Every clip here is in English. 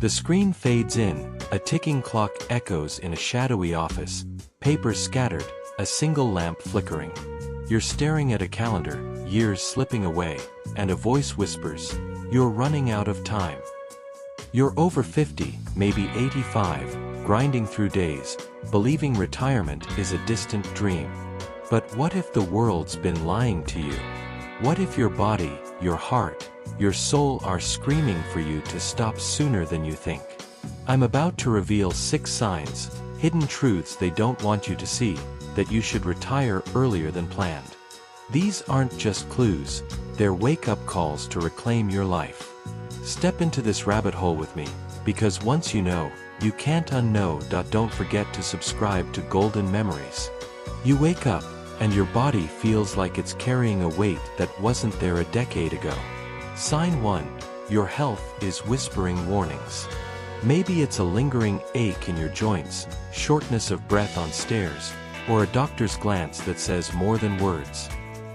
The screen fades in, a ticking clock echoes in a shadowy office, papers scattered, a single lamp flickering. You're staring at a calendar, years slipping away, and a voice whispers, "You're running out of time." You're over 50, maybe 85, grinding through days, believing retirement is a distant dream. But what if the world's been lying to you? What if your body, your heart, your soul are screaming for you to stop sooner than you think? I'm about to reveal 6 signs, hidden truths they don't want you to see, that you should retire earlier than planned. These aren't just clues, they're wake-up calls to reclaim your life. Step into this rabbit hole with me, because once you know, you can't unknow. Don't forget to subscribe to Golden Memories. You wake up, and your body feels like it's carrying a weight that wasn't there a decade ago. Sign 1. Your health is whispering warnings. Maybe it's a lingering ache in your joints, shortness of breath on stairs, or a doctor's glance that says more than words.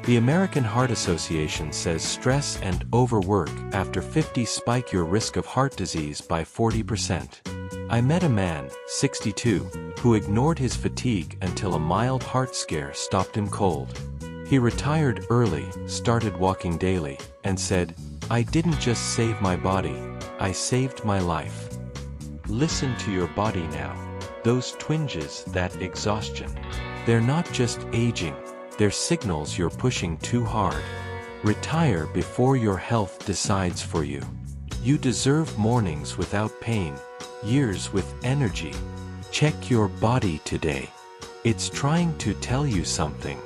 The American Heart Association says stress and overwork after 50 spike your risk of heart disease by 40%. I met a man, 62, who ignored his fatigue until a mild heart scare stopped him cold. He retired early, started walking daily, and said, "I didn't just save my body, I saved my life." Listen to your body now. Those twinges, that exhaustion. They're not just aging, they're signals you're pushing too hard. Retire before your health decides for you. You deserve mornings without pain, years with energy. Check your body today. It's trying to tell you something.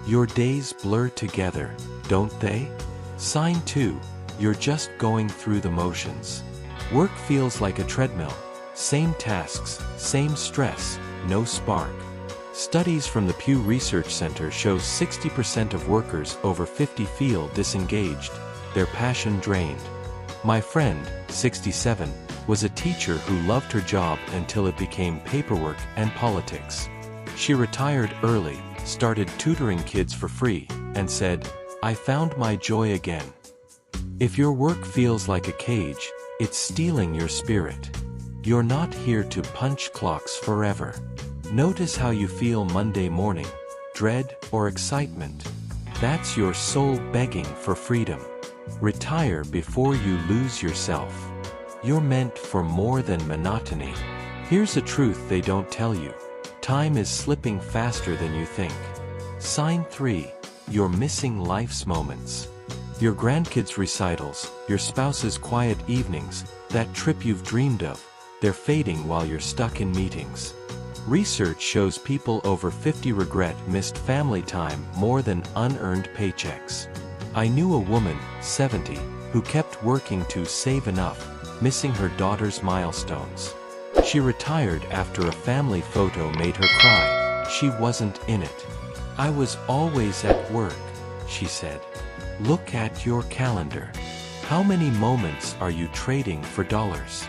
Your days blur together, don't they? Sign 2. You're just going through the motions. Work feels like a treadmill. Same tasks, same stress, no spark. Studies from the Pew Research Center show 60% of workers over 50 feel disengaged, their passion drained. My friend, 67, was a teacher who loved her job until it became paperwork and politics. She retired early, started tutoring kids for free, and said, "I found my joy again." If your work feels like a cage, it's stealing your spirit. You're not here to punch clocks forever. Notice how you feel Monday morning, dread or excitement. That's your soul begging for freedom. Retire before you lose yourself. You're meant for more than monotony. Here's a truth they don't tell you. Time is slipping faster than you think. Sign 3. You're missing life's moments. Your grandkids' recitals, your spouse's quiet evenings, that trip you've dreamed of, they're fading while you're stuck in meetings. Research shows people over 50 regret missed family time more than unearned paychecks. I knew a woman, 70, who kept working to save enough, missing her daughter's milestones. She retired after a family photo made her cry. She wasn't in it. "I was always at work," she said. Look at your calendar. How many moments are you trading for dollars?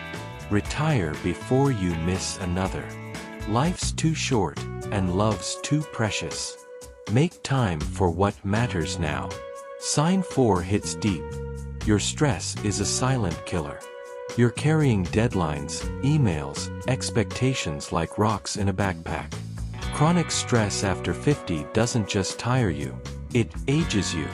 Retire before you miss another. Life's too short, and love's too precious. Make time for what matters now. Sign 4 hits deep. Your stress is a silent killer. You're carrying deadlines, emails, expectations like rocks in a backpack. Chronic stress after 50 doesn't just tire you, it ages you.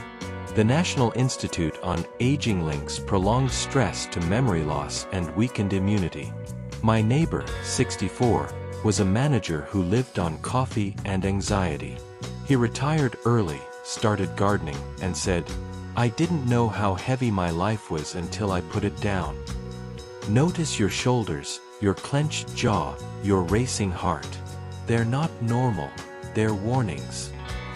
The National Institute on Aging links prolonged stress to memory loss and weakened immunity. My neighbor, 64, was a manager who lived on coffee and anxiety. He retired early, started gardening, and said, "I didn't know how heavy my life was until I put it down." Notice your shoulders, your clenched jaw, your racing heart. They're not normal, they're warnings.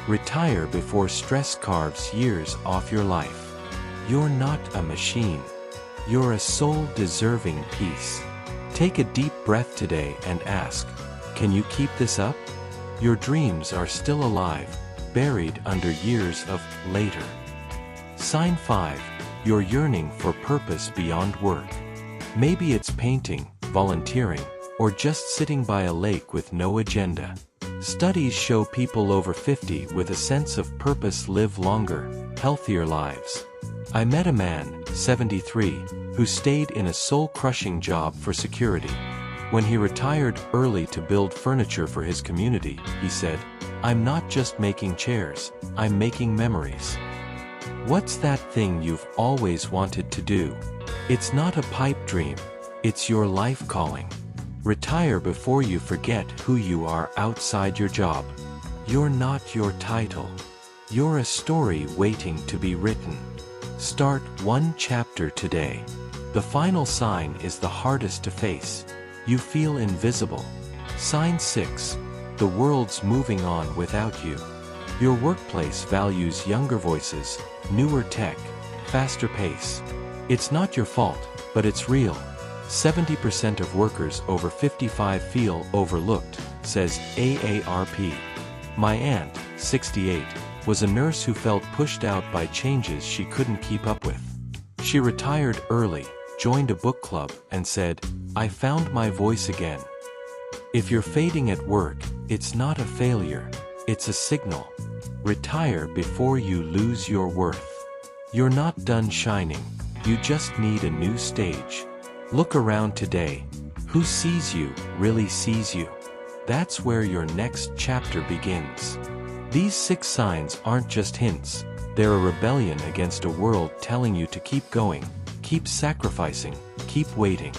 Retire before stress carves years off your life. You're not a machine. You're a soul-deserving piece. Take a deep breath today and ask, can you keep this up? Your dreams are still alive, buried under years of later. Sign 5. You're yearning for purpose beyond work. Maybe it's painting, volunteering, or just sitting by a lake with no agenda. Studies show people over 50 with a sense of purpose live longer, healthier lives. I met a man, 73, who stayed in a soul-crushing job for security. When he retired early to build furniture for his community, he said, "I'm not just making chairs, I'm making memories." What's that thing you've always wanted to do? It's not a pipe dream, it's your life calling. Retire before you forget who you are outside your job. You're not your title. You're a story waiting to be written. Start one chapter today. The final sign is the hardest to face. You feel invisible. Sign 6. The world's moving on without you. Your workplace values younger voices, newer tech, faster pace. It's not your fault, but it's real. 70% of workers over 55 feel overlooked, says AARP. My aunt, 68, was a nurse who felt pushed out by changes she couldn't keep up with. She retired early, joined a book club, and said, "I found my voice again." If you're fading at work, it's not a failure, it's a signal. Retire before you lose your worth. You're not done shining, you just need a new stage. Look around today. Who sees you really sees you. That's where your next chapter begins. These 6 signs aren't just hints, they're a rebellion against a world telling you to keep going, keep sacrificing, keep waiting.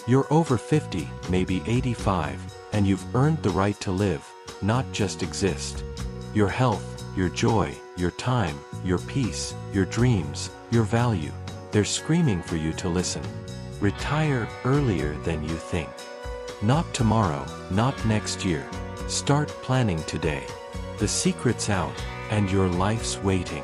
You're over 50, maybe 85, and you've earned the right to live, not just exist. Your health, your joy, your time, your peace, your dreams, your value, they're screaming for you to listen. Retire earlier than you think. Not tomorrow, not next year. Start planning today. The secret's out, and your life's waiting.